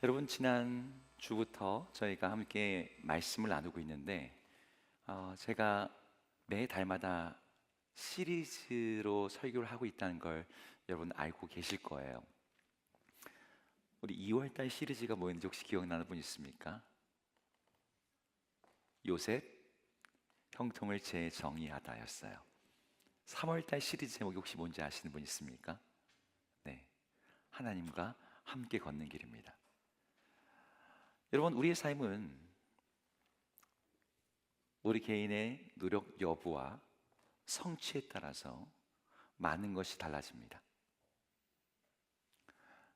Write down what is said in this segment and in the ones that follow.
여러분, 지난 주부터 저희가 함께 말씀을 나누고 있는데 제가 매 달마다 시리즈로 설교를 하고 있다는 걸 여러분 알고 계실 거예요. 우리 2월 달 시리즈가 뭐였는지 혹시 기억나는 분 있습니까? 요셉, 형통을 재정의하다였어요. 3월 달 시리즈 제목이 혹시 뭔지 아시는 분 있습니까? 네, 하나님과 함께 걷는 길입니다. 여러분, 우리의 삶은 우리 개인의 노력 여부와 성취에 따라서 많은 것이 달라집니다.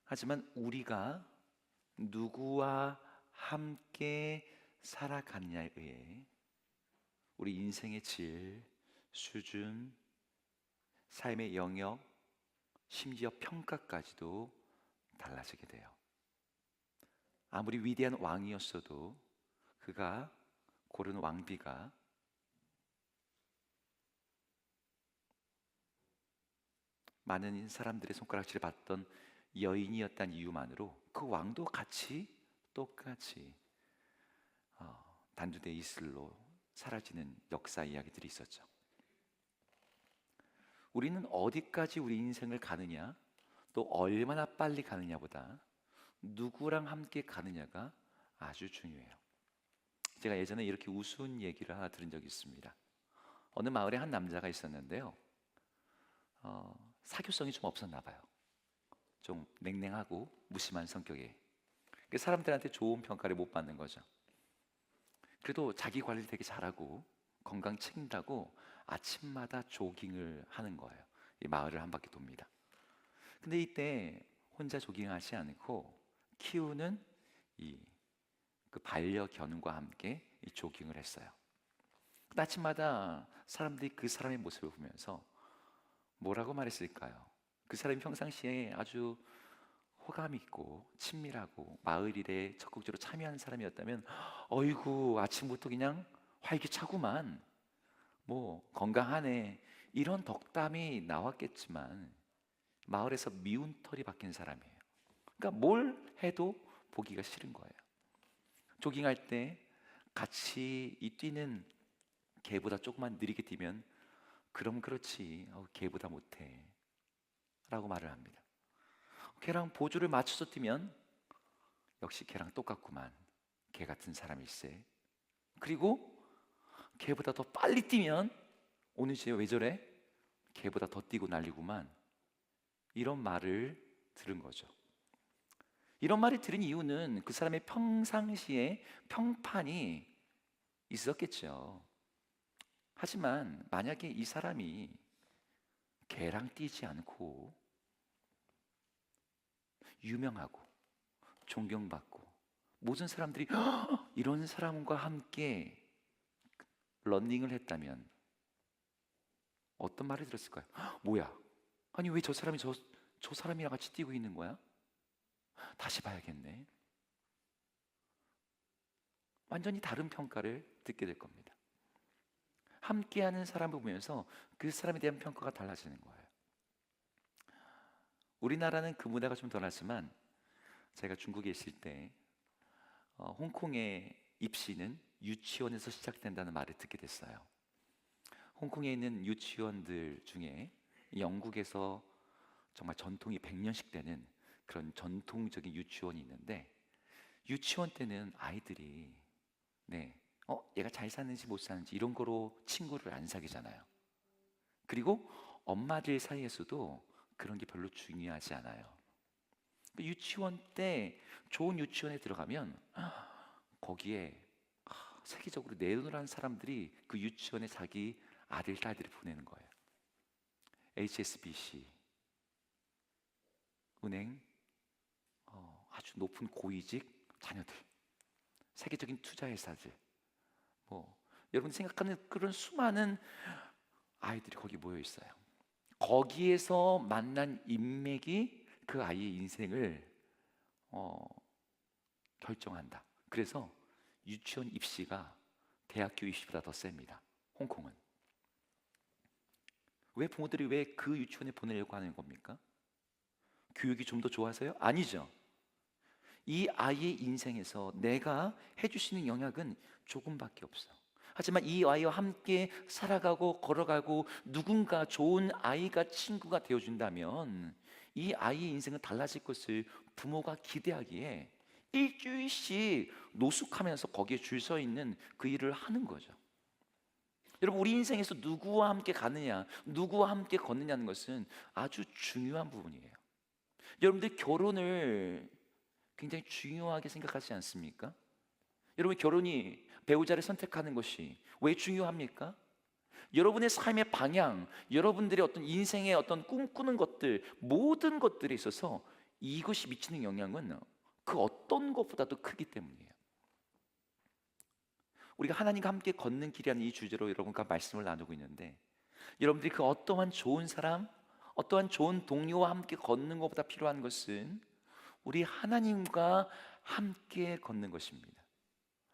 하지만 우리가 누구와 함께 살아가느냐에 의해 우리 인생의 질, 수준, 삶의 영역, 심지어 평가까지도 달라지게 돼요. 아무리 위대한 왕이었어도 그가 고른 왕비가 많은 사람들의 손가락질을 받던 여인이었다는 이유만으로 그 왕도 똑같이 단두대 이슬로 사라지는 역사 이야기들이 있었죠. 우리는 어디까지 우리 인생을 가느냐, 또 얼마나 빨리 가느냐보다 누구랑 함께 가느냐가 아주 중요해요. 제가 예전에 이렇게 우스운 얘기를 하나 들은 적이 있습니다. 어느 마을에 한 남자가 있었는데요, 사교성이 좀 없었나 봐요. 좀 냉랭하고 무심한 성격에 사람들한테 좋은 평가를 못 받는 거죠. 그래도 자기 관리를 되게 잘하고 건강 챙긴다고 아침마다 조깅을 하는 거예요. 이 마을을 한 바퀴 돕니다. 근데 이때 혼자 조깅하지 않고 키우는 그 반려견과 함께 이 조깅을 했어요. 아침마다 사람들이 그 사람의 모습을 보면서 뭐라고 말했을까요? 그 사람이 평상시에 아주 호감 있고 친밀하고 마을 일에 적극적으로 참여하는 사람이었다면 어이구 아침부터 그냥 활기차구만, 뭐 건강하네, 이런 덕담이 나왔겠지만 마을에서 미운 털이 박힌 사람이에요. 그러니까 뭘 해도 보기가 싫은 거예요. 조깅할 때 같이 이 뛰는 개보다 조금만 느리게 뛰면 그럼 그렇지, 개보다 못해 라고 말을 합니다. 걔랑 보조를 맞춰서 뛰면 역시 걔랑 똑같구만, 걔 같은 사람일세. 그리고 걔보다 더 빨리 뛰면 오늘 쟤왜 저래? 걔보다 더 뛰고 난리구만, 이런 말을 들은 거죠. 이런 말을 들은 이유는 그 사람의 평상시에 평판이 있었겠죠. 하지만 만약에 이 사람이 걔랑 뛰지 않고 유명하고 존경받고 모든 사람들이 이런 사람과 함께 러닝을 했다면 어떤 말을 들었을까요? 뭐야? 아니 왜 저 사람이 저 사람이랑 같이 뛰고 있는 거야? 다시 봐야겠네. 완전히 다른 평가를 듣게 될 겁니다. 함께하는 사람을 보면서 그 사람에 대한 평가가 달라지는 거예요. 우리나라는 그 문화가 좀 덜하지만 제가 중국에 있을 때 홍콩의 입시는 유치원에서 시작된다는 말을 듣게 됐어요. 홍콩에 있는 유치원들 중에 영국에서 정말 전통이 100년씩 되는 그런 전통적인 유치원이 있는데, 유치원 때는 아이들이 얘가 잘 사는지 못 사는지 이런 거로 친구를 안 사귀잖아요. 그리고 엄마들 사이에서도 그런 게 별로 중요하지 않아요. 유치원 때 좋은 유치원에 들어가면 거기에 세계적으로 내놓으라는 사람들이 그 유치원에 자기 아들, 딸들을 보내는 거예요. HSBC, 은행, 아주 높은 고위직 자녀들, 세계적인 투자회사들, 여러분 생각하는 그런 수많은 아이들이 거기 모여 있어요. 거기에서 만난 인맥이 그 아이의 인생을 결정한다. 그래서 유치원 입시가 대학교 입시보다 더 셉니다. 홍콩은. 왜 부모들이 왜 그 유치원에 보내려고 하는 겁니까? 교육이 좀 더 좋아서요? 아니죠. 이 아이의 인생에서 내가 해주시는 영향은 조금밖에 없어. 하지만 이 아이와 함께 살아가고 걸어가고 누군가 좋은 아이가 친구가 되어준다면 이 아이의 인생은 달라질 것을 부모가 기대하기에 일주일씩 노숙하면서 거기에 줄 서 있는 그 일을 하는 거죠. 여러분, 우리 인생에서 누구와 함께 가느냐, 누구와 함께 걷느냐는 것은 아주 중요한 부분이에요. 여러분들 결혼을 굉장히 중요하게 생각하지 않습니까? 여러분, 결혼이 배우자를 선택하는 것이 왜 중요합니까? 여러분의 삶의 방향, 여러분들의 어떤 인생의 어떤 꿈꾸는 것들, 모든 것들에 있어서 이것이 미치는 영향은 그 어떤 것보다도 크기 때문이에요. 우리가 하나님과 함께 걷는 길이라는 이 주제로 여러분과 말씀을 나누고 있는데, 여러분들이 그 어떠한 좋은 사람, 어떠한 좋은 동료와 함께 걷는 것보다 필요한 것은 우리 하나님과 함께 걷는 것입니다.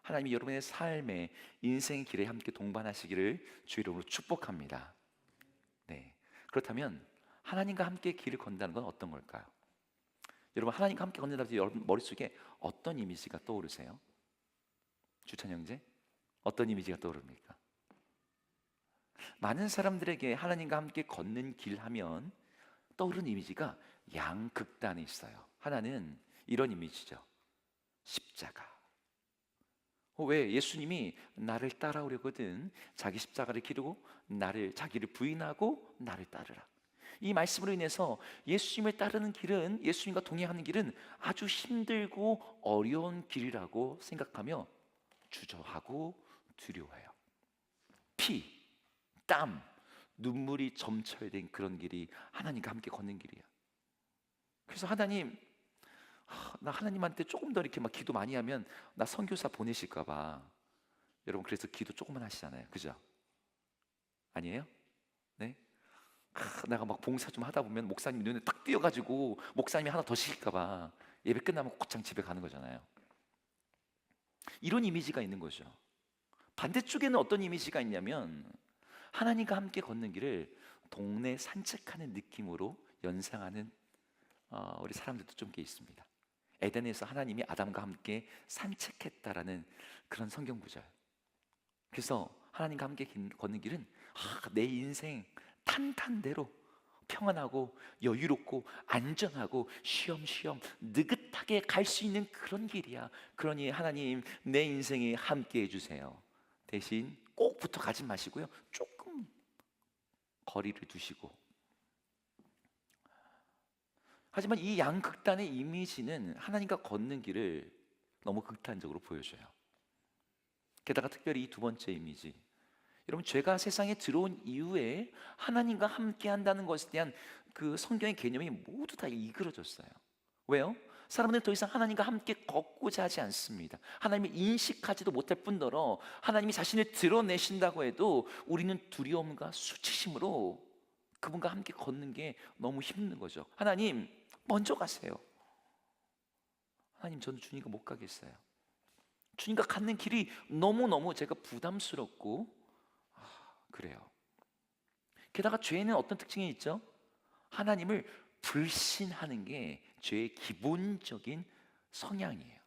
하나님이 여러분의 삶에, 인생의 길에 함께 동반하시기를 주 이름으로 축복합니다. 네. 그렇다면 하나님과 함께 길을 건다는 건 어떤 걸까요? 여러분, 하나님과 함께 걷는다고 해서 여러분 머릿속에 어떤 이미지가 떠오르세요? 주찬 형제, 어떤 이미지가 떠오릅니까? 많은 사람들에게 하나님과 함께 걷는 길 하면 떠오르는 이미지가 양극단에 있어요. 하나는 이런 이미지죠. 십자가. 왜? 예수님이 나를 따라오려거든 자기 십자가를 기르고 자기를 부인하고 나를 따르라. 이 말씀으로 인해서 예수님을 따르는 길은, 예수님과 동행하는 길은 아주 힘들고 어려운 길이라고 생각하며 주저하고 두려워해요. 피, 땀, 눈물이 점철된 그런 길이 하나님과 함께 걷는 길이야. 그래서 하나님, 나 하나님한테 조금 더 이렇게 막 기도 많이 하면 나 선교사 보내실까 봐. 여러분, 그래서 기도 조금만 하시잖아요. 그죠? 아니에요? 네? 내가 막 봉사 좀 하다 보면 목사님 눈에 딱 띄어가지고 목사님이 하나 더 시킬까 봐 예배 끝나면 곧장 집에 가는 거잖아요. 이런 이미지가 있는 거죠. 반대쪽에는 어떤 이미지가 있냐면 하나님과 함께 걷는 길을 동네 산책하는 느낌으로 연상하는 우리 사람들도 좀 꽤 있습니다. 에덴에서 하나님이 아담과 함께 산책했다라는 그런 성경 구절. 그래서 하나님과 함께 걷는 길은 내 인생 탄탄대로 평안하고 여유롭고 안전하고 쉬엄쉬엄 느긋하게 갈 수 있는 그런 길이야. 그러니 하나님, 내 인생에 함께 해주세요. 대신 꼭 붙어 가지 마시고요, 조금 거리를 두시고. 하지만 이 양극단의 이미지는 하나님과 걷는 길을 너무 극단적으로 보여줘요. 게다가 특별히 이 두 번째 이미지, 여러분, 죄가 세상에 들어온 이후에 하나님과 함께 한다는 것에 대한 그 성경의 개념이 모두 다 이그러졌어요. 왜요? 사람들은 더 이상 하나님과 함께 걷고자 하지 않습니다. 하나님을 인식하지도 못할 뿐더러 하나님이 자신을 드러내신다고 해도 우리는 두려움과 수치심으로 그분과 함께 걷는 게 너무 힘든 거죠. 하나님, 먼저 가세요. 하나님, 저는 주님과 못 가겠어요. 주님과 갖는 길이 너무너무 제가 부담스럽고 그래요. 게다가 죄는 어떤 특징이 있죠? 하나님을 불신하는 게 죄의 기본적인 성향이에요.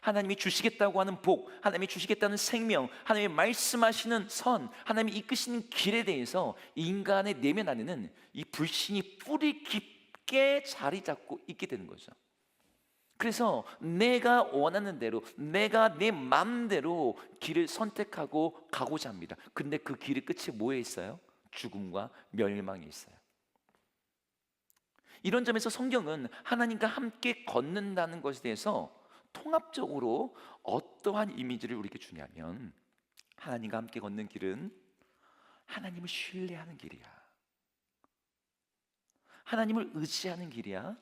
하나님이 주시겠다고 하는 복, 하나님이 주시겠다는 생명, 하나님이 말씀하시는 선, 하나님이 이끄시는 길에 대해서 인간의 내면 안에는 이 불신이 뿌리 깊게 자리 잡고 있게 되는 거죠. 그래서 내가 원하는 대로, 내가 내 마음대로 길을 선택하고 가고자 합니다. 근데 그 길의 끝이 뭐에 있어요? 죽음과 멸망에 있어요. 이런 점에서 성경은 하나님과 함께 걷는다는 것에 대해서 통합적으로 어떠한 이미지를 우리에게 주냐면, 하나님과 함께 걷는 길은 하나님을 신뢰하는 길이야. 하나님을 의지하는 길이야.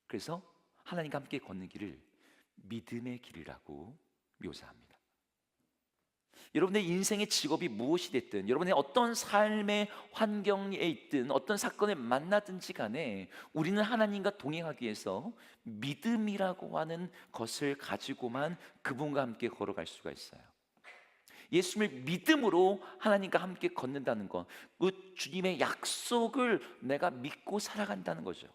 그래서 하나님과 함께 걷는 길을 믿음의 길이라고 묘사합니다. 여러분의 인생의 직업이 무엇이 됐든, 여러분의 어떤 삶의 환경에 있든, 어떤 사건을 만나든지 간에 우리는 하나님과 동행하기 위해서 믿음이라고 하는 것을 가지고만 그분과 함께 걸어갈 수가 있어요. 예수님을 믿음으로 하나님과 함께 걷는다는 것, 그 주님의 약속을 내가 믿고 살아간다는 거죠.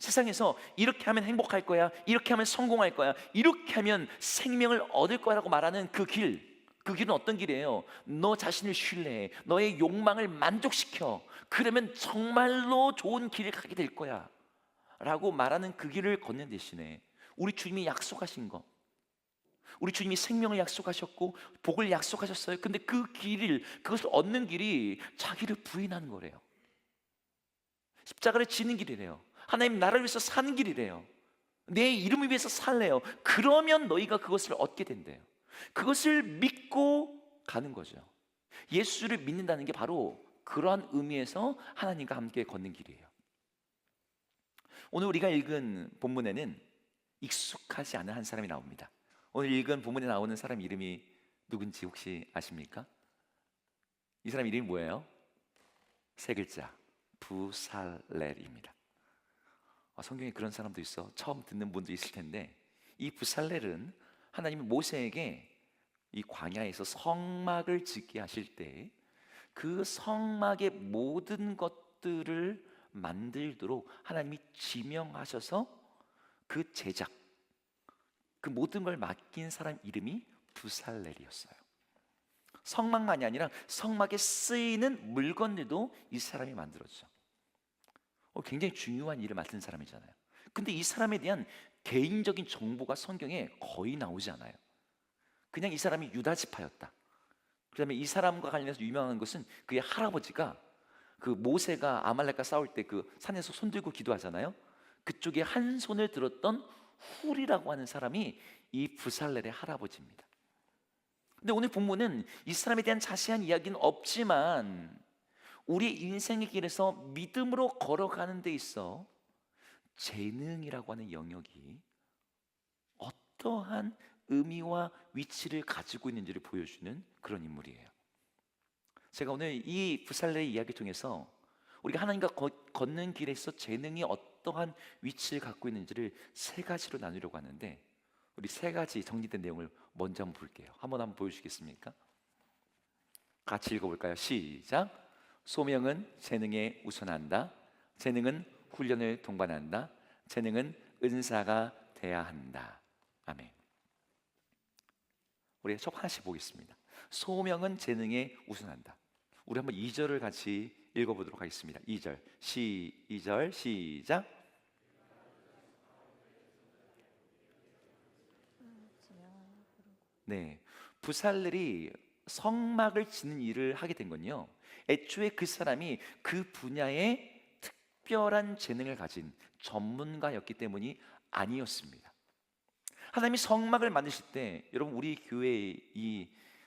세상에서 이렇게 하면 행복할 거야, 이렇게 하면 성공할 거야, 이렇게 하면 생명을 얻을 거라고 말하는 그 길은 어떤 길이에요? 너 자신을 신뢰해, 너의 욕망을 만족시켜, 그러면 정말로 좋은 길을 가게 될 거야 라고 말하는 그 길을 걷는 대신에 우리 주님이 약속하신 거, 우리 주님이 생명을 약속하셨고 복을 약속하셨어요. 근데 그 길을, 그것을 얻는 길이 자기를 부인하는 거래요. 십자가를 지는 길이래요. 하나님 나라를 위해서 사는 길이래요. 내 이름을 위해서 살래요. 그러면 너희가 그것을 얻게 된대요. 그것을 믿고 가는 거죠. 예수를 믿는다는 게 바로 그러한 의미에서 하나님과 함께 걷는 길이에요. 오늘 우리가 읽은 본문에는 익숙하지 않은 한 사람이 나옵니다. 오늘 읽은 본문에 나오는 사람 이름이 누군지 혹시 아십니까? 이 사람 이름이 뭐예요? 세 글자, 부살렐입니다. 성경에 그런 사람도 있어. 처음 듣는 분도 있을 텐데, 이 부살렐은 하나님이 모세에게 이 광야에서 성막을 짓게 하실 때 그 성막의 모든 것들을 만들도록 하나님이 지명하셔서 그 제작, 그 모든 걸 맡긴 사람 이름이 부살렐이었어요. 성막만이 아니라 성막에 쓰이는 물건들도 이 사람이 만들었죠. 굉장히 중요한 일을 맡은 사람이잖아요. 근데 이 사람에 대한 개인적인 정보가 성경에 거의 나오지 않아요. 그냥 이 사람이 유다 지파였다. 그다음에 이 사람과 관련해서 유명한 것은 그의 할아버지가 그 모세가 아말렉과 싸울 때 그 산에서 손 들고 기도하잖아요. 그쪽에 한 손을 들었던 훌이라고 하는 사람이 이 부살렐의 할아버지입니다. 근데 오늘 본문은 이 사람에 대한 자세한 이야기는 없지만 우리 인생의 길에서 믿음으로 걸어가는 데 있어 재능이라고 하는 영역이 어떠한 의미와 위치를 가지고 있는지를 보여주는 그런 인물이에요. 제가 오늘 이 부살렐의 이야기 통해서 우리가 하나님과 걷는 길에 있어 재능이 어떠한 위치를 갖고 있는지를 세 가지로 나누려고 하는데, 우리 세 가지 정리된 내용을 먼저 한번 볼게요. 한번 보여주시겠습니까? 같이 읽어볼까요? 시작. 소명은 재능에 우선한다. 재능은 훈련을 동반한다. 재능은 은사가 돼야 한다. 아멘. 우리 첫 하나씩 보겠습니다. 소명은 재능에 우선한다. 우리 한번 2절을 같이 읽어보도록 하겠습니다. 2절 시작. 네, 부살렐이 성막을 짓는 일을 하게 된 건요, 애초에 그 사람이 그 분야에 특별한 재능을 가진 전문가였기 때문이 아니었습니다. 하나님이 성막을 만드실 때, 여러분 우리 교회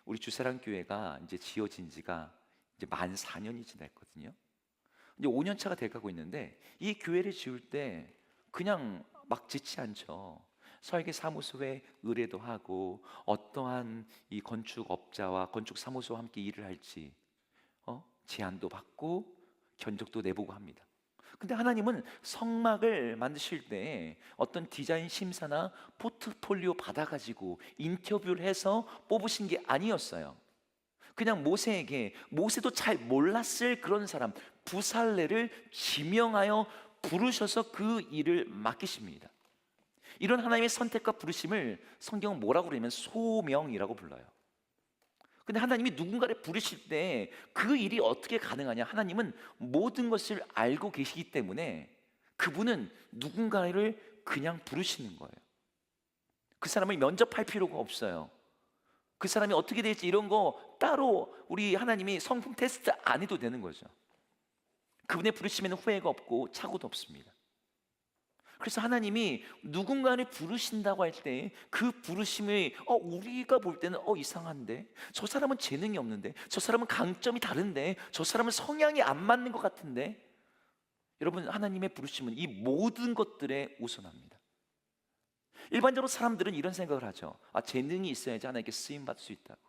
우리 주사랑 교회가 이제 지어진 지가 이제 만 4년이 지났거든요. 이제 5년 차가 돼가고 있는데 이 교회를 지을 때 그냥 막 짓지 않죠. 설계 사무소에 의뢰도 하고 어떠한 이 건축업자와 건축 사무소와 함께 일을 할지 제안도 받고 견적도 내보고 합니다. 근데 하나님은 성막을 만드실 때 어떤 디자인 심사나 포트폴리오 받아가지고 인터뷰를 해서 뽑으신 게 아니었어요. 그냥 모세도 잘 몰랐을 그런 사람 부살렐을 지명하여 부르셔서 그 일을 맡기십니다. 이런 하나님의 선택과 부르심을 성경은 뭐라고 그러냐면 소명이라고 불러요. 근데 하나님이 누군가를 부르실 때 그 일이 어떻게 가능하냐? 하나님은 모든 것을 알고 계시기 때문에 그분은 누군가를 그냥 부르시는 거예요. 그 사람을 면접할 필요가 없어요. 그 사람이 어떻게 될지 이런 거 따로 우리 하나님이 성품 테스트 안 해도 되는 거죠. 그분의 부르심에는 후회가 없고 착오도 없습니다. 그래서 하나님이 누군가를 부르신다고 할 때 그 부르심이 우리가 볼 때는 이상한데, 저 사람은 재능이 없는데, 저 사람은 강점이 다른데, 저 사람은 성향이 안 맞는 것 같은데, 여러분 하나님의 부르심은 이 모든 것들에 우선합니다. 일반적으로 사람들은 이런 생각을 하죠. 재능이 있어야지 하나님께 쓰임받을 수 있다고.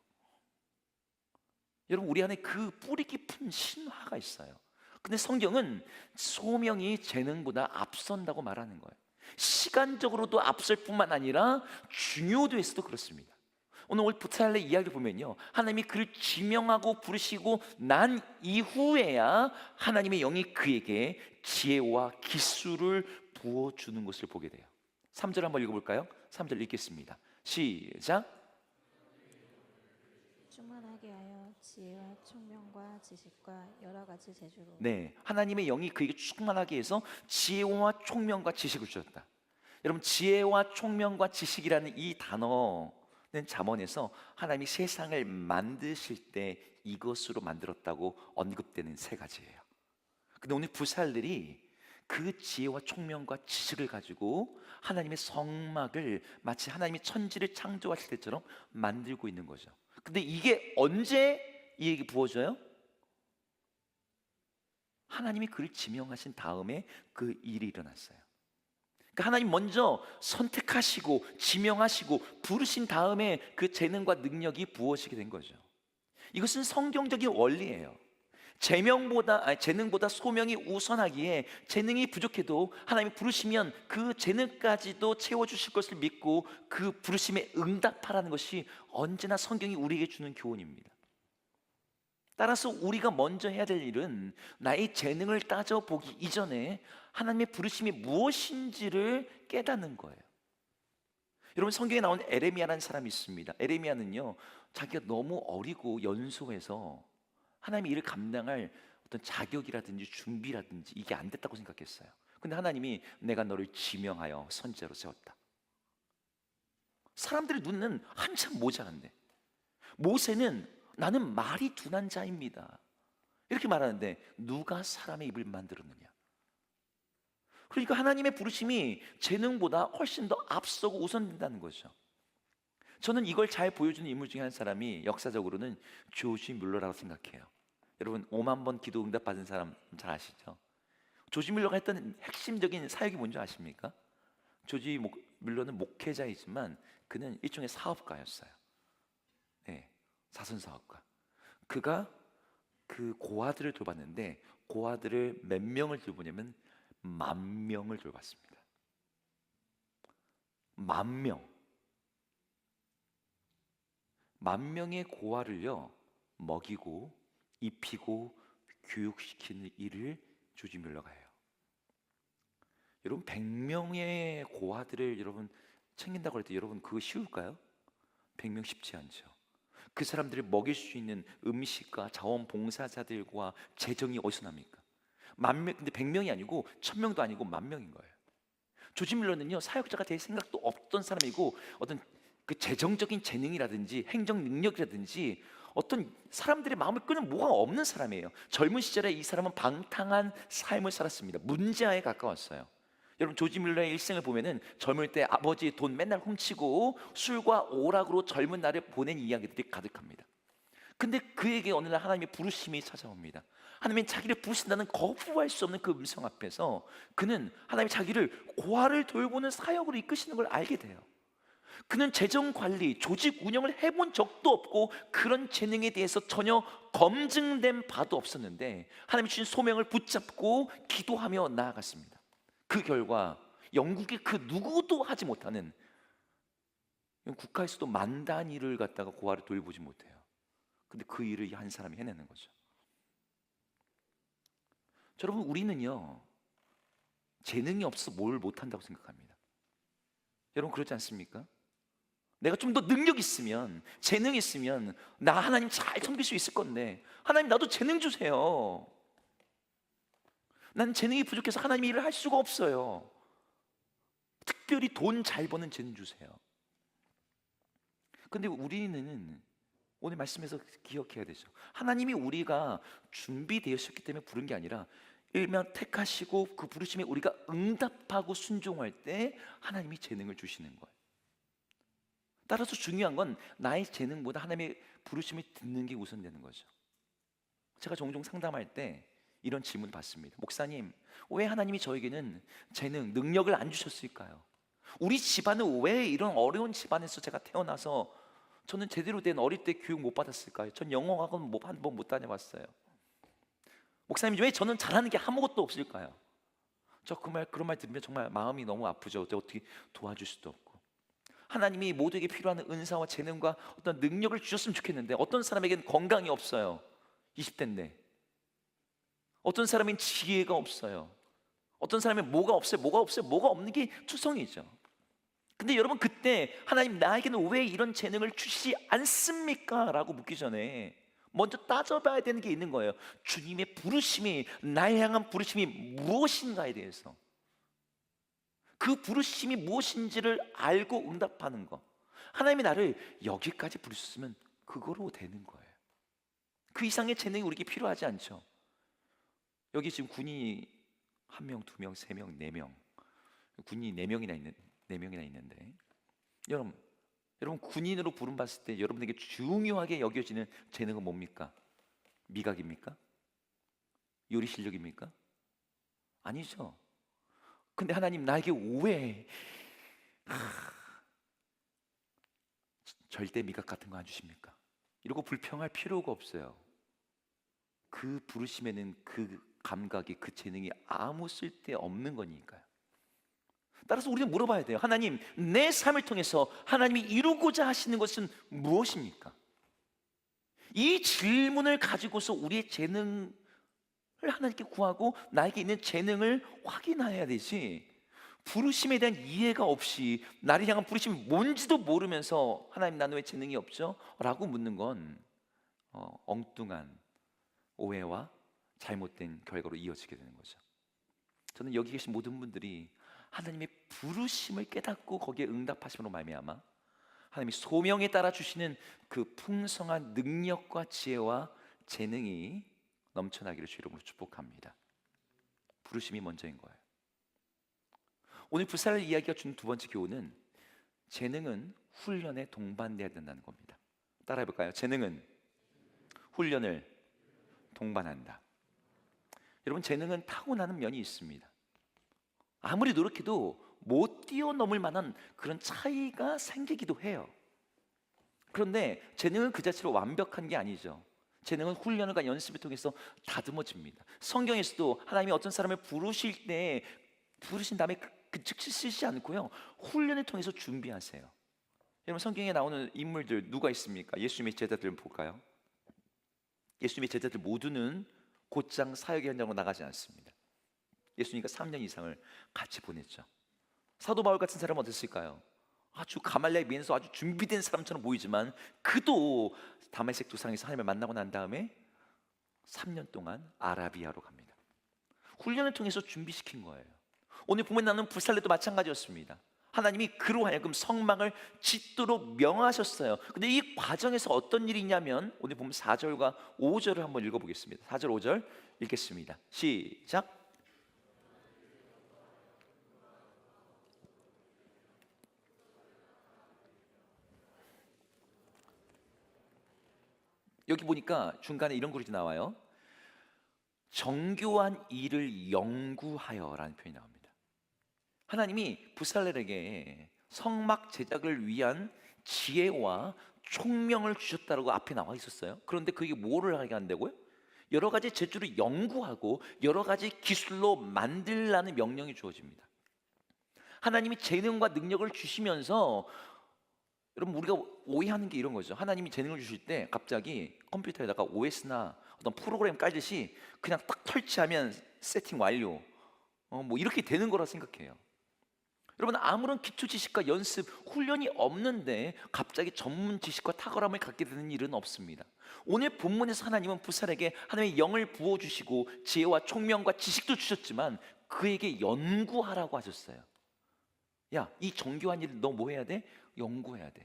여러분 우리 안에 그 뿌리 깊은 신화가 있어요. 근데 성경은 소명이 재능보다 앞선다고 말하는 거예요. 시간적으로도 앞설 뿐만 아니라 중요도에서도 그렇습니다. 오늘 부살렐 이야기를 보면요, 하나님이 그를 지명하고 부르시고 난 이후에야 하나님의 영이 그에게 지혜와 기술을 부어주는 것을 보게 돼요. 3절 한번 읽어볼까요? 3절 읽겠습니다. 시작. 충만하게 하여 지혜와 총명과 지식과 여러 가지 재주로. 네, 하나님의 영이 그에게 충만하게 해서 지혜와 총명과 지식을 주셨다. 여러분, 지혜와 총명과 지식이라는 이 단어는 잠언에서 하나님이 세상을 만드실 때 이것으로 만들었다고 언급되는 세 가지예요. 근데 오늘 부살들이 그 지혜와 총명과 지식을 가지고 하나님의 성막을 마치 하나님이 천지를 창조하실 때처럼 만들고 있는 거죠. 근데 이게 언제 이에게 부어져요? 하나님이 그를 지명하신 다음에 그 일이 일어났어요. 그러니까 하나님 먼저 선택하시고 지명하시고 부르신 다음에 그 재능과 능력이 부어지게 된 거죠. 이것은 성경적인 원리예요. 재능보다 소명이 우선하기에 재능이 부족해도 하나님이 부르시면 그 재능까지도 채워주실 것을 믿고 그 부르심에 응답하라는 것이 언제나 성경이 우리에게 주는 교훈입니다. 따라서 우리가 먼저 해야 될 일은 나의 재능을 따져보기 이전에 하나님의 부르심이 무엇인지를 깨닫는 거예요. 여러분, 성경에 나온 에레미야라는 사람이 있습니다. 에레미야는요, 자기가 너무 어리고 연소해서 하나님의 일을 감당할 어떤 자격이라든지 준비라든지 이게 안 됐다고 생각했어요. 근데 하나님이 내가 너를 지명하여 선지자로 세웠다. 사람들의 눈은 한참 모자란데 모세는 나는 말이 둔한 자입니다 이렇게 말하는데 누가 사람의 입을 만들었느냐? 그러니까 하나님의 부르심이 재능보다 훨씬 더 앞서고 우선된다는 거죠. 저는 이걸 잘 보여주는 인물 중에 한 사람이 역사적으로는 조지 뮬러라고 생각해요. 여러분, 5만 번 기도 응답 받은 사람 잘 아시죠? 조지 뮬러가 했던 핵심적인 사역이 뭔지 아십니까? 조지 뮬러는 목회자이지만 그는 일종의 사업가였어요. 네, 사선 사업가. 그가 그 고아들을 돌봤는데 고아들을 몇 명을 돌보냐면 10,000명을 돌봤습니다. 10,000명. 10,000명의 고아를요 먹이고 입히고 교육시키는 일을 조지 뮬러가 해요. 여러분, 100명의 고아들을 여러분 챙긴다고 할 때 여러분 그거 쉬울까요? 100명 쉽지 않죠. 그 사람들을 먹일 수 있는 음식과 자원봉사자들과 재정이 어디서 납니까? 10,000명, 근데 100명이 아니고 1,000명도 아니고 10,000명인 거예요. 조지 뮬러는요 사역자가 될 생각도 없던 사람이고 어떤 그 재정적인 재능이라든지 행정 능력이라든지 어떤 사람들의 마음을 끄는 뭐가 없는 사람이에요. 젊은 시절에 이 사람은 방탕한 삶을 살았습니다. 문제아에 가까웠어요. 여러분, 조지 뮬러의 일생을 보면은 젊을 때 아버지의 돈 맨날 훔치고 술과 오락으로 젊은 날을 보낸 이야기들이 가득합니다. 근데 그에게 어느 날 하나님의 부르심이 찾아옵니다. 하나님이 자기를 부르신다는 거부할 수 없는 그 음성 앞에서 그는 하나님이 자기를 고아를 돌보는 사역으로 이끄시는 걸 알게 돼요. 그는 재정 관리, 조직 운영을 해본 적도 없고 그런 재능에 대해서 전혀 검증된 바도 없었는데 하나님이 주신 소명을 붙잡고 기도하며 나아갔습니다. 그 결과 영국의 그 누구도 하지 못하는, 국가에서도 만 단위를 갖다가 고아를 돌보지 못해요. 근데 그 일을 한 사람이 해내는 거죠. 여러분, 우리는요 재능이 없어서 뭘 못한다고 생각합니다. 여러분, 그렇지 않습니까? 내가 좀 더 능력 있으면, 재능 있으면 나 하나님 잘 섬길 수 있을 건데 하나님 나도 재능 주세요. 나는 재능이 부족해서 하나님 일을 할 수가 없어요. 특별히 돈 잘 버는 재능 주세요. 근데 우리는 오늘 말씀에서 기억해야 되죠. 하나님이 우리가 준비되었기 때문에 부른 게 아니라 일명 택하시고 그 부르심에 우리가 응답하고 순종할 때 하나님이 재능을 주시는 거예요. 따라서 중요한 건 나의 재능보다 하나님의 부르심을 듣는 게 우선되는 거죠. 제가 종종 상담할 때 이런 질문 받습니다. 목사님, 왜 하나님이 저에게는 재능, 능력을 안 주셨을까요? 우리 집안은 왜 이런 어려운 집안에서 제가 태어나서 저는 제대로 된 어릴 때 교육 못 받았을까요? 전 영어학원 한 번 못 다녀봤어요. 목사님, 왜 저는 잘하는 게 아무것도 없을까요? 그런 말 들으면 정말 마음이 너무 아프죠. 어떻게 도와줄 수도 없고. 하나님이 모두에게 필요한 은사와 재능과 어떤 능력을 주셨으면 좋겠는데 어떤 사람에게는 건강이 없어요. 20대인데. 어떤 사람은 지혜가 없어요. 어떤 사람은 뭐가 없어요, 뭐가 없어요, 뭐가 없는 게 투성이죠. 근데 여러분, 그때 하나님 나에게는 왜 이런 재능을 주시지 않습니까? 라고 묻기 전에 먼저 따져봐야 되는 게 있는 거예요. 주님의 부르심이, 나를 향한 부르심이 무엇인가에 대해서, 그 부르심이 무엇인지를 알고 응답하는 거. 하나님이 나를 여기까지 부르셨으면 그거로 되는 거예요. 그 이상의 재능이 우리에게 필요하지 않죠. 여기 지금 군인이 1명, 2명, 3명, 4명, 군인이 4명이나 있는데, 여러분 군인으로 부름받았을 때 여러분에게 중요하게 여겨지는 재능은 뭡니까? 미각입니까? 요리 실력입니까? 아니죠. 근데 하나님 나에게 왜 절대 미각 같은 거 안 주십니까? 이러고 불평할 필요가 없어요. 그 부르심에는 그 감각이, 그 재능이 아무 쓸데 없는 거니까요. 따라서 우리는 물어봐야 돼요. 하나님, 내 삶을 통해서 하나님이 이루고자 하시는 것은 무엇입니까? 이 질문을 가지고서 우리의 재능을 하나님께 구하고 나에게 있는 재능을 확인해야 되지, 부르심에 대한 이해가 없이 나를 향한 부르심이 뭔지도 모르면서 하나님, 나는 왜 재능이 없죠? 라고 묻는 건 엉뚱한 오해와 잘못된 결과로 이어지게 되는 거죠. 저는 여기 계신 모든 분들이 하나님의 부르심을 깨닫고 거기에 응답하심으로 말미암아 하나님이 소명에 따라 주시는 그 풍성한 능력과 지혜와 재능이 넘쳐나기를 주 이름으로 축복합니다. 부르심이 먼저인 거예요. 오늘 부살 이야기가 준 두 번째 교훈은 재능은 훈련에 동반돼야 된다는 겁니다. 따라해 볼까요? 재능은 훈련을 동반한다. 여러분, 재능은 타고나는 면이 있습니다. 아무리 노력해도 못 뛰어넘을 만한 그런 차이가 생기기도 해요. 그런데 재능은 그 자체로 완벽한 게 아니죠. 재능은 훈련과 연습을 통해서 다듬어집니다. 성경에서도 하나님이 어떤 사람을 부르실 때 부르신 다음에 그 즉시 쓰시지 않고요, 훈련을 통해서 준비하세요. 여러분, 성경에 나오는 인물들 누가 있습니까? 예수님의 제자들 볼까요? 예수님의 제자들 모두는 곧장 사역의 현장으로 나가지 않습니다. 예수님과 3년 이상을 같이 보냈죠. 사도 바울 같은 사람은 어땠을까요? 아주 가말리아에 비해서 아주 준비된 사람처럼 보이지만 그도 다메섹 도상에서 하나님을 만나고 난 다음에 3년 동안 아라비아로 갑니다. 훈련을 통해서 준비시킨 거예요. 오늘 보면 나는 불살레도 마찬가지였습니다. 하나님이 그로 하여금 성막을 짓도록 명하셨어요. 근데 이 과정에서 어떤 일이 있냐면, 오늘 보면 4절과 5절을 한번 읽어보겠습니다. 4절 5절 읽겠습니다. 시작. 여기 보니까 중간에 이런 글이 나와요. 정교한 일을 연구하여라는 표현이 나옵니다. 하나님이 부살렐에게 성막 제작을 위한 지혜와 총명을 주셨다고 앞에 나와 있었어요. 그런데 그게 뭐를 하게 한다고요? 여러 가지 재주를 연구하고 여러 가지 기술로 만들라는 명령이 주어집니다. 하나님이 재능과 능력을 주시면서, 여러분, 우리가 오해하는 게 이런 거죠. 하나님이 재능을 주실 때 갑자기 컴퓨터에다가 OS나 어떤 프로그램 깔듯이 그냥 딱 설치하면 세팅 완료, 뭐 이렇게 되는 거라 생각해요. 여러분, 아무런 기초 지식과 연습, 훈련이 없는데 갑자기 전문 지식과 탁월함을 갖게 되는 일은 없습니다. 오늘 본문에서 하나님은 부살에게 하나님의 영을 부어주시고 지혜와 총명과 지식도 주셨지만 그에게 연구하라고 하셨어요. 야, 이 정교한 일을 너 뭐 해야 돼? 연구해야 돼.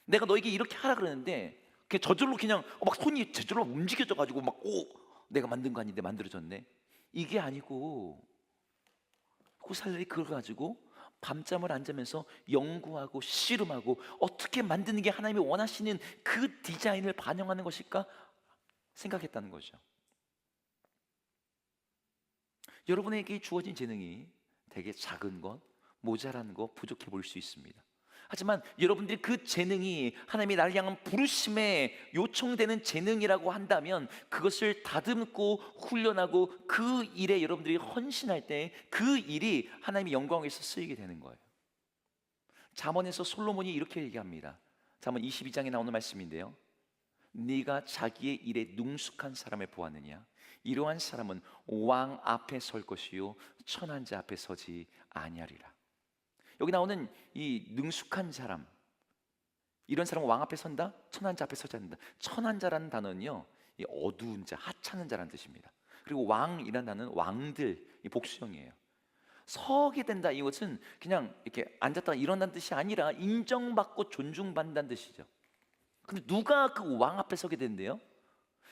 내가 너에게 이렇게 하라 그러는데 그냥 저절로 그냥 막 손이 저절로 움직여져 가지고 막, 내가 만든 거 아닌데 만들어졌네, 이게 아니고, 부살렐이 그걸 가지고 밤잠을 안 자면서 연구하고 씨름하고 어떻게 만드는 게 하나님이 원하시는 그 디자인을 반영하는 것일까 생각했다는 거죠. 여러분에게 주어진 재능이 되게 작은 것, 모자란 것, 부족해 보일 수 있습니다. 하지만 여러분들이 그 재능이 하나님이 나를 향한 부르심에 요청되는 재능이라고 한다면 그것을 다듬고 훈련하고 그 일에 여러분들이 헌신할 때 그 일이 하나님의 영광에서 쓰이게 되는 거예요. 잠언에서 솔로몬이 이렇게 얘기합니다. 잠언 22장에 나오는 말씀인데요, 네가 자기의 일에 능숙한 사람을 보았느냐? 이러한 사람은 왕 앞에 설 것이요 천한 자 앞에 서지 아니하리라. 여기 나오는 이 능숙한 사람, 이런 사람은 왕 앞에 선다? 천한 자 앞에 서지 않는다. 천한 자라는 단어는요, 이 어두운 자, 하찮은 자라는 뜻입니다. 그리고 왕이라는 단어는 왕들, 이 복수형이에요. 서게 된다, 이것은 그냥 이렇게 앉았다가 일어난다는 뜻이 아니라 인정받고 존중받는다는 뜻이죠. 근데 누가 그 왕 앞에 서게 된대요?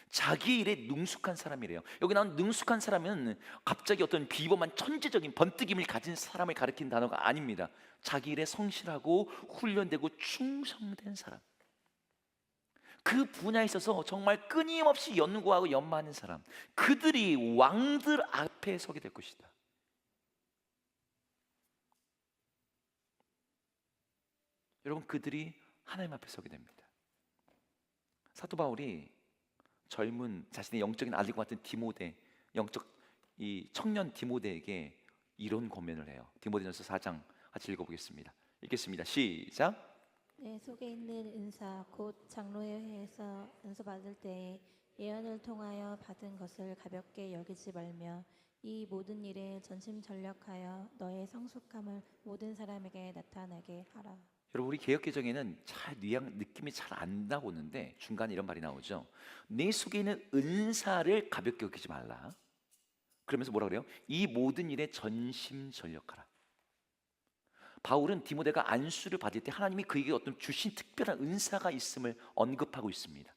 자기 일에 능숙한 사람이래요. 여기 나온 능숙한 사람은 갑자기 어떤 비범한 천재적인 번뜩임을 가진 사람을 가리키는 단어가 아닙니다. 자기 일에 성실하고 훈련되고 충성된 사람, 그 분야에 있어서 정말 끊임없이 연구하고 연마하는 사람, 그들이 왕들 앞에 서게 될 것이다. 여러분, 그들이 하나님 앞에 서게 됩니다. 사도 바울이 젊은 자신의 영적인 아들과 같은 디모데, 영적 이 청년 디모데에게 이런 권면을 해요. 디모데전서 4장 같이 읽어보겠습니다. 읽겠습니다. 시작. 내 속에 있는 은사 곧 장로의 회에서 은사 받을 때에 예언을 통하여 받은 것을 가볍게 여기지 말며 이 모든 일에 전심전력하여 너의 성숙함을 모든 사람에게 나타나게 하라. 여러분, 우리 개역개정에는 잘 느낌이 잘 안 나오는데 중간에 이런 말이 나오죠. 내 속에 있는 은사를 가볍게 여기지 말라. 그러면서 뭐라 그래요? 이 모든 일에 전심전력하라. 바울은 디모데가 안수를 받을 때 하나님이 그에게 어떤 주신 특별한 은사가 있음을 언급하고 있습니다.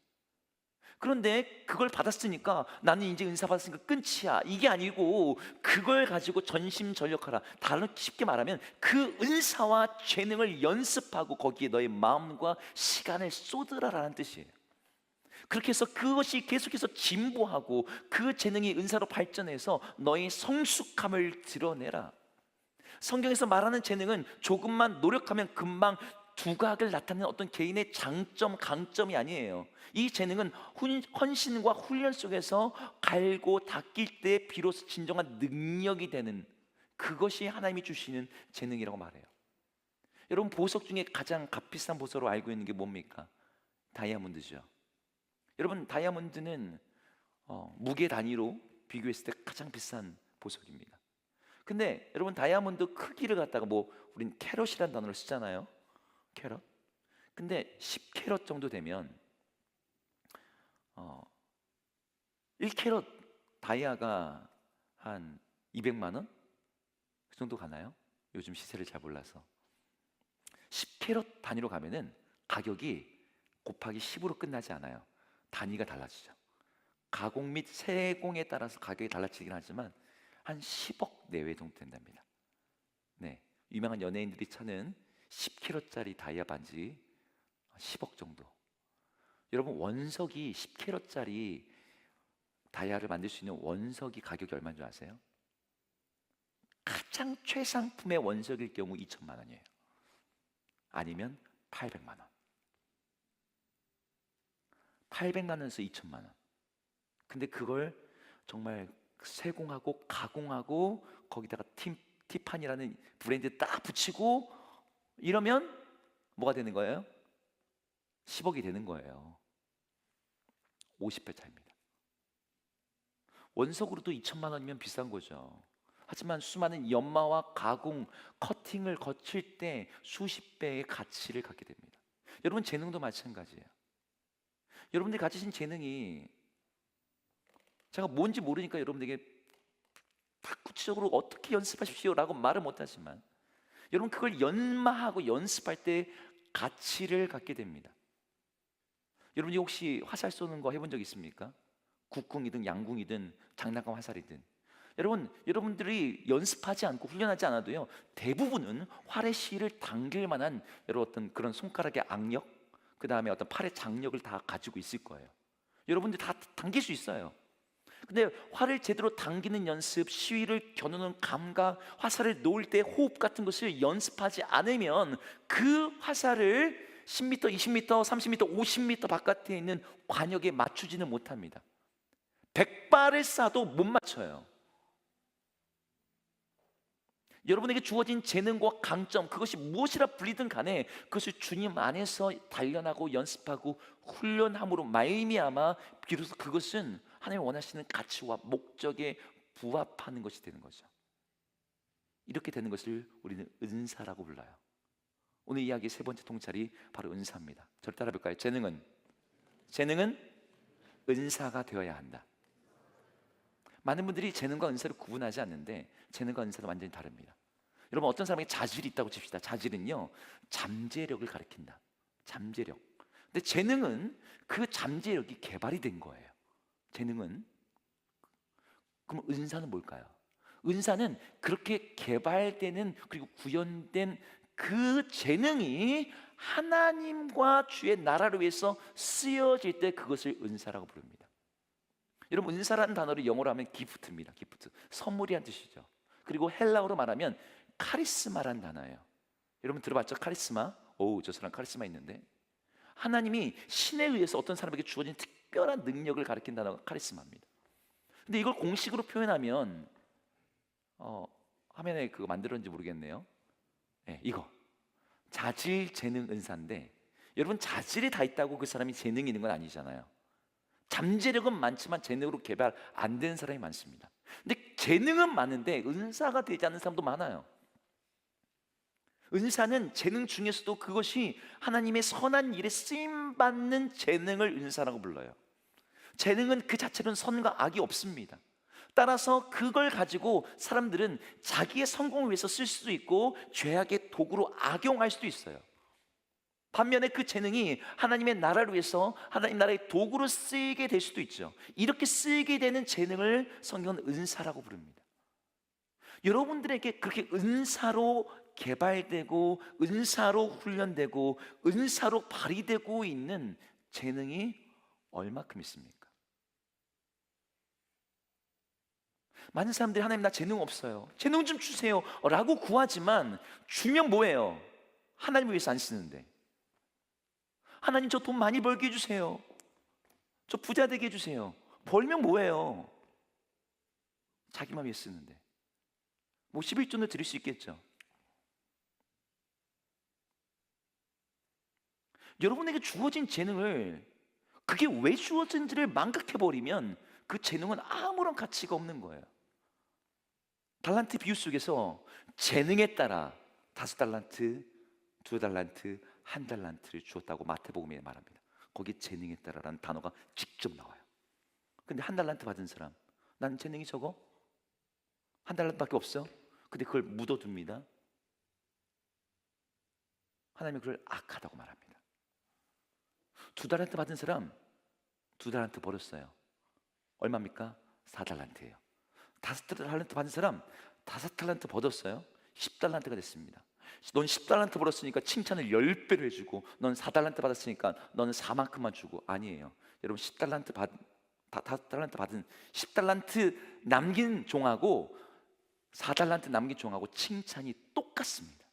그런데 그걸 받았으니까 나는 이제 은사 받았으니까 끝이야, 이게 아니고 그걸 가지고 전심전력하라. 다른 쉽게 말하면 그 은사와 재능을 연습하고 거기에 너의 마음과 시간을 쏟으라라는 뜻이에요. 그렇게 해서 그것이 계속해서 진보하고 그 재능이 은사로 발전해서 너의 성숙함을 드러내라. 성경에서 말하는 재능은 조금만 노력하면 금방 두각을 나타내는 어떤 개인의 장점, 강점이 아니에요. 이 재능은 헌신과 훈련 속에서 갈고 닦일 때 비로소 진정한 능력이 되는, 그것이 하나님이 주시는 재능이라고 말해요. 여러분, 보석 중에 가장 값비싼 보석으로 알고 있는 게 뭡니까? 다이아몬드죠. 여러분, 다이아몬드는 무게 단위로 비교했을 때 가장 비싼 보석입니다. 근데 여러분, 다이아몬드 크기를 갖다가 우린 캐럿이라는 단어를 쓰잖아요. 캐럿. 근데 10캐럿 정도 되면 1캐럿 다이아가 한 200만 원? 그 정도 가나요? 요즘 시세를 잘 몰라서. 10캐럿 단위로 가면은 가격이 곱하기 10으로 끝나지 않아요. 단위가 달라지죠. 가공 및 세공에 따라서 가격이 달라지긴 하지만 한 10억 내외 정도 된답니다. 네, 유명한 연예인들이 차는 10kg짜리 다이아 반지 10억 정도. 여러분, 원석이 10kg짜리 다이아를 만들 수 있는 원석이 가격이 얼마인 줄 아세요? 가장 최상품의 원석일 경우 2천만 원이에요. 아니면 800만 원. 800만 원에서 2천만 원. 근데 그걸 정말 세공하고 가공하고 거기다가 티파니라는 브랜드 딱 붙이고 이러면 뭐가 되는 거예요? 10억이 되는 거예요. 50배 차이입니다. 원석으로도 2천만 원이면 비싼 거죠. 하지만 수많은 연마와 가공, 커팅을 거칠 때 수십 배의 가치를 갖게 됩니다. 여러분, 재능도 마찬가지예요. 여러분들이 가지신 재능이 제가 뭔지 모르니까 여러분들에게 딱 구체적으로 어떻게 연습하십시오라고 말을 못하지만 여러분, 그걸 연마하고 연습할 때 가치를 갖게 됩니다. 여러분이 혹시 화살 쏘는 거 해본 적 있습니까? 국궁이든 양궁이든 장난감 화살이든. 여러분들이 연습하지 않고 훈련하지 않아도요, 대부분은 활의 실을 당길 만한 여러 어떤 그런 손가락의 악력, 그 다음에 어떤 팔의 장력을 다 가지고 있을 거예요. 여러분들 다 당길 수 있어요. 근데 활을 제대로 당기는 연습, 시위를 겨누는 감각, 화살을 놓을 때 호흡 같은 것을 연습하지 않으면 그 화살을 10m, 20m, 30m, 50m 바깥에 있는 관역에 맞추지는 못합니다. 100발을 쏴도 못 맞춰요. 여러분에게 주어진 재능과 강점, 그것이 무엇이라 불리든 간에 그것을 주님 안에서 단련하고 연습하고 훈련함으로 말미암아 비로소 그것은 하나님 원하시는 가치와 목적에 부합하는 것이 되는 거죠. 이렇게 되는 것을 우리는 은사라고 불러요. 오늘 이야기의 세 번째 통찰이 바로 은사입니다. 저를 따라 볼까요? 재능은 은사가 되어야 한다. 많은 분들이 재능과 은사를 구분하지 않는데 재능과 은사는 완전히 다릅니다. 여러분, 어떤 사람에게 자질이 있다고 칩시다. 자질은요, 잠재력을 가리킨다. 잠재력. 근데 재능은 그 잠재력이 개발이 된 거예요. 재능은. 그럼 은사는 뭘까요? 은사는 그렇게 개발되는, 그리고 구현된 그 재능이 하나님과 주의 나라를 위해서 쓰여질 때 그것을 은사라고 부릅니다. 여러분, 은사라는 단어를 영어로 하면 기프트입니다. 기프트, 선물이란 뜻이죠. 그리고 헬라어로 말하면 카리스마라는 단어예요. 여러분 들어봤죠? 카리스마. 오, 저 사람 카리스마 있는데. 하나님이 신에 의해서 어떤 사람에게 주어진 특별한 능력을 가리킨 단어가 카리스마입니다. 근데 이걸 공식으로 표현하면 화면에 그거 만들었는지 모르겠네요. 네, 이거 자질, 재능, 은사인데, 여러분 자질이 다 있다고 그 사람이 재능이 있는 건 아니잖아요. 잠재력은 많지만 재능으로 개발 안 된 사람이 많습니다. 근데 재능은 많은데 은사가 되지 않는 사람도 많아요. 은사는 재능 중에서도 그것이 하나님의 선한 일에 쓰임받는 재능을 은사라고 불러요. 재능은 그 자체로는 선과 악이 없습니다. 따라서 그걸 가지고 사람들은 자기의 성공을 위해서 쓸 수도 있고 죄악의 도구로 악용할 수도 있어요. 반면에 그 재능이 하나님의 나라를 위해서 하나님 나라의 도구로 쓰이게 될 수도 있죠. 이렇게 쓰이게 되는 재능을 성경은 은사라고 부릅니다. 여러분들에게 그렇게 은사로 개발되고 은사로 훈련되고 은사로 발휘되고 있는 재능이 얼마큼 있습니까? 많은 사람들이 하나님, 나 재능 없어요, 재능 좀 주세요 라고 구하지만 주면 뭐예요? 하나님을 위해서 안 쓰는데. 하나님, 저 돈 많이 벌게 해주세요, 저 부자 되게 해주세요. 벌면 뭐예요? 자기만 위해 쓰는데. 뭐 11조는 드릴 수 있겠죠. 여러분에게 주어진 재능을, 그게 왜 주어진지를 망각해버리면 그 재능은 아무런 가치가 없는 거예요. 달란트 비유 속에서 재능에 따라 5달란트, 2달란트, 1달란트를 주었다고 마태복음에 말합니다. 거기 재능에 따라라는 단어가 직접 나와요. 근데 1달란트 받은 사람, 난 재능이 적어? 1달란트밖에 없어? 근데 그걸 묻어둡니다. 하나님이 그걸 악하다고 말합니다. 2달란트 받은 사람, 2달란트 벌었어요. 얼마입니까? 4달란트예요. 5달란트 받은 사람, 5달란트 벌었어요. 10달란트가 됐습니다. 넌 10달란트 벌었으니까 칭찬을 10배로 해주고, 넌 4달란트 받았으니까 너는 4만큼만 주고. 아니에요. 여러분, 5달란트 받은 10달란트 남긴 종하고 4달란트 남긴 종하고 칭찬이 똑같습니다.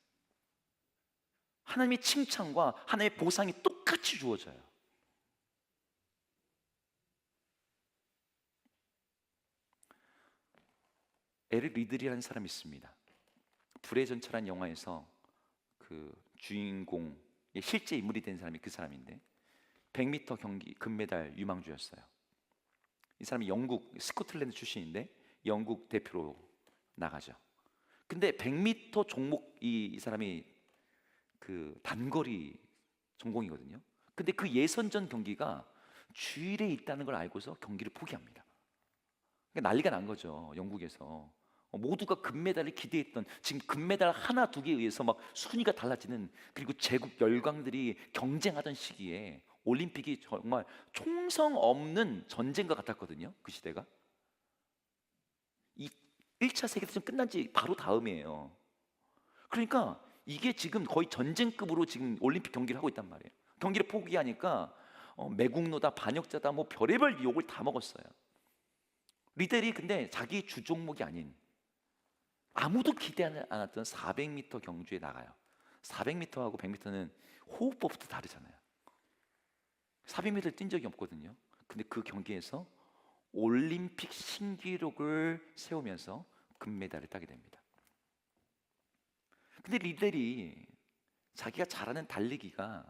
하나님의 칭찬과 하나님의 보상이 똑같이 주어져요. 에릭 리들이라는 사람이 있습니다. 불의 전차라는 영화에서 그 주인공의 실제 인물이 된 사람이 그 사람인데, 100m 경기 금메달 유망주였어요. 이 사람이 영국 스코틀랜드 출신인데 영국 대표로 나가죠. 근데 100m 종목, 이 사람이 그 단거리 전공이거든요. 근데 그 예선전 경기가 주일에 있다는 걸 알고서 경기를 포기합니다. 그러니까 난리가 난 거죠, 영국에서. 모두가 금메달을 기대했던, 지금 금메달 하나 두 개에 의해서 막 순위가 달라지는, 그리고 제국 열강들이 경쟁하던 시기에 올림픽이 정말 총성 없는 전쟁과 같았거든요, 그 시대가. 이 1차 세계대전 끝난 지 바로 다음이에요. 그러니까 이게 지금 거의 전쟁급으로 지금 올림픽 경기를 하고 있단 말이에요. 경기를 포기하니까 매국노다, 반역자다, 뭐 별의별 욕을 다 먹었어요. 리델이 근데 자기 주 종목이 아닌, 아무도 기대하지 않았던 400m 경주에 나가요. 400m하고 100m는 호흡법부터 다르잖아요. 400m를 뛴 적이 없거든요. 근데 그 경기에서 올림픽 신기록을 세우면서 금메달을 따게 됩니다. 근데 리들이 자기가 잘하는 달리기가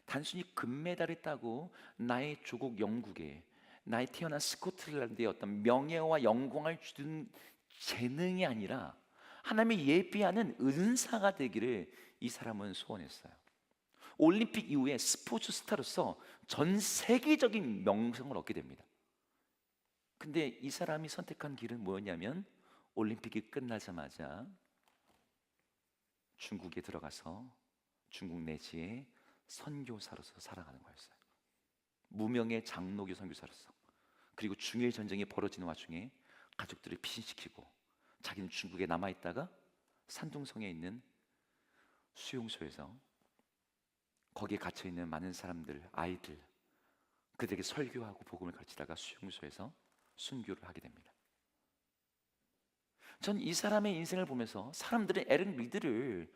단순히 금메달을 따고 나의 조국 영국에, 나의 태어난 스코틀랜드의 어떤 명예와 영광을 주는 재능이 아니라 하나님의 예비하는 은사가 되기를 이 사람은 소원했어요. 올림픽 이후에 스포츠 스타로서 전 세계적인 명성을 얻게 됩니다. 근데 이 사람이 선택한 길은 뭐였냐면 올림픽이 끝나자마자 중국에 들어가서 중국 내지에 선교사로서 살아가는 거였어요. 무명의 장로교 선교사로서. 그리고 중일 전쟁이 벌어지는 와중에 가족들을 피신시키고 자기는 중국에 남아있다가 산둥성에 있는 수용소에서 거기에 갇혀있는 많은 사람들, 아이들, 그들에게 설교하고 복음을 가르치다가 수용소에서 순교를 하게 됩니다. 전 이 사람의 인생을 보면서 사람들은 에릭 리드를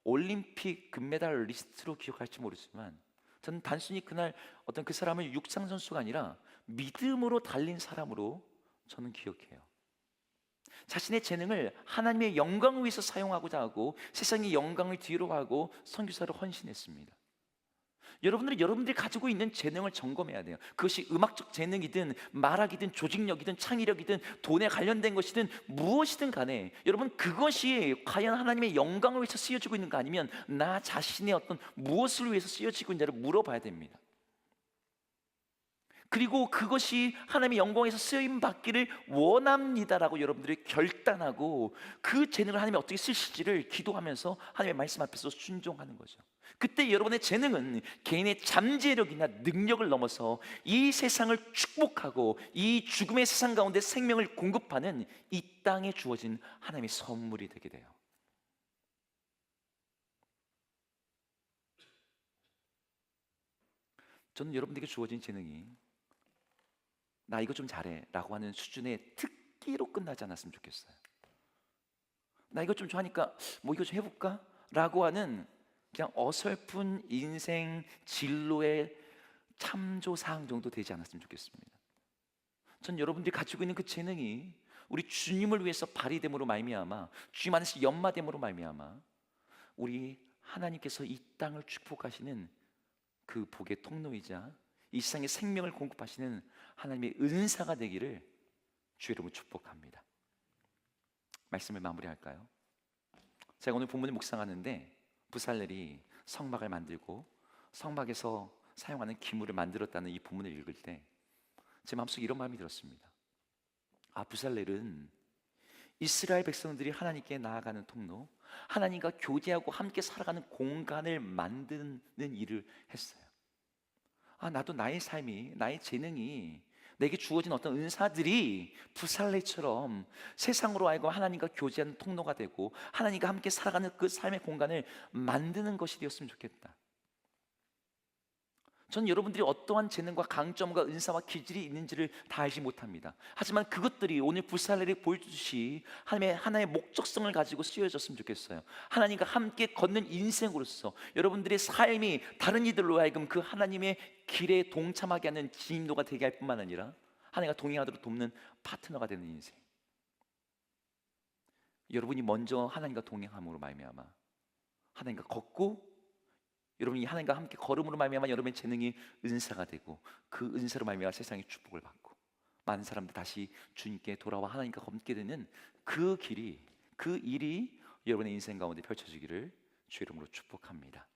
올림픽 금메달 리스트로 기억할지 모르지만 저는 단순히 그날 어떤 그 사람을 육상 선수가 아니라 믿음으로 달린 사람으로 저는 기억해요. 자신의 재능을 하나님의 영광을 위해서 사용하고자 하고 세상의 영광을 뒤로 하고 선교사로 헌신했습니다. 여러분들이 가지고 있는 재능을 점검해야 돼요. 그것이 음악적 재능이든 말하기든 조직력이든 창의력이든 돈에 관련된 것이든 무엇이든 간에 여러분 그것이 과연 하나님의 영광을 위해서 쓰여지고 있는가 아니면 나 자신의 어떤 무엇을 위해서 쓰여지고 있는지를 물어봐야 됩니다. 그리고 그것이 하나님의 영광에서 쓰임 받기를 원합니다라고 여러분들이 결단하고 그 재능을 하나님이 어떻게 쓰실지를 기도하면서 하나님의 말씀 앞에서 순종하는 거죠. 그때 여러분의 재능은 개인의 잠재력이나 능력을 넘어서 이 세상을 축복하고 이 죽음의 세상 가운데 생명을 공급하는 이 땅에 주어진 하나님의 선물이 되게 돼요. 저는 여러분들에게 주어진 재능이 나 이거 좀 잘해 라고 하는 수준의 특기로 끝나지 않았으면 좋겠어요. 나 이거 좀 좋아하니까 뭐 이거 좀 해볼까? 라고 하는 그냥 어설픈 인생 진로의 참조사항 정도 되지 않았으면 좋겠습니다. 전 여러분들이 가지고 있는 그 재능이 우리 주님을 위해서 발휘됨으로 말미암아 주님 안에서 연마됨으로 말미암아 우리 하나님께서 이 땅을 축복하시는 그 복의 통로이자 이 세상에 생명을 공급하시는 하나님의 은사가 되기를 주 여러분 축복합니다. 말씀을 마무리할까요? 제가 오늘 본문을 묵상하는데 부살렐이 성막을 만들고 성막에서 사용하는 기물을 만들었다는 이 본문을 읽을 때 제 마음속에 이런 마음이 들었습니다. 아, 부살렐은 이스라엘 백성들이 하나님께 나아가는 통로, 하나님과 교제하고 함께 살아가는 공간을 만드는 일을 했어요. 아, 나도 나의 삶이, 나의 재능이, 내게 주어진 어떤 은사들이 부살레처럼 세상으로 하여금 하나님과 교제하는 통로가 되고 하나님과 함께 살아가는 그 삶의 공간을 만드는 것이 되었으면 좋겠다. 저는 여러분들이 어떠한 재능과 강점과 은사와 기질이 있는지를 다 알지 못합니다. 하지만 그것들이 오늘 부살렐이 보여주듯이 하나의 목적성을 가지고 쓰여졌으면 좋겠어요. 하나님과 함께 걷는 인생으로서 여러분들의 삶이 다른 이들로 하여금 그 하나님의 길에 동참하게 하는 지인도가 되게 할 뿐만 아니라 하나님과 동행하도록 돕는 파트너가 되는 인생. 여러분이 먼저 하나님과 동행함으로 말미암아 하나님과 걷고 여러분이 하나님과 함께 걸음으로 말미암아 여러분의 재능이 은사가 되고 그 은사로 말미암아 세상의 축복을 받고 많은 사람들 다시 주님께 돌아와 하나님과 함께 되는 그 길이, 그 일이 여러분의 인생 가운데 펼쳐지기를 주 이름으로 축복합니다.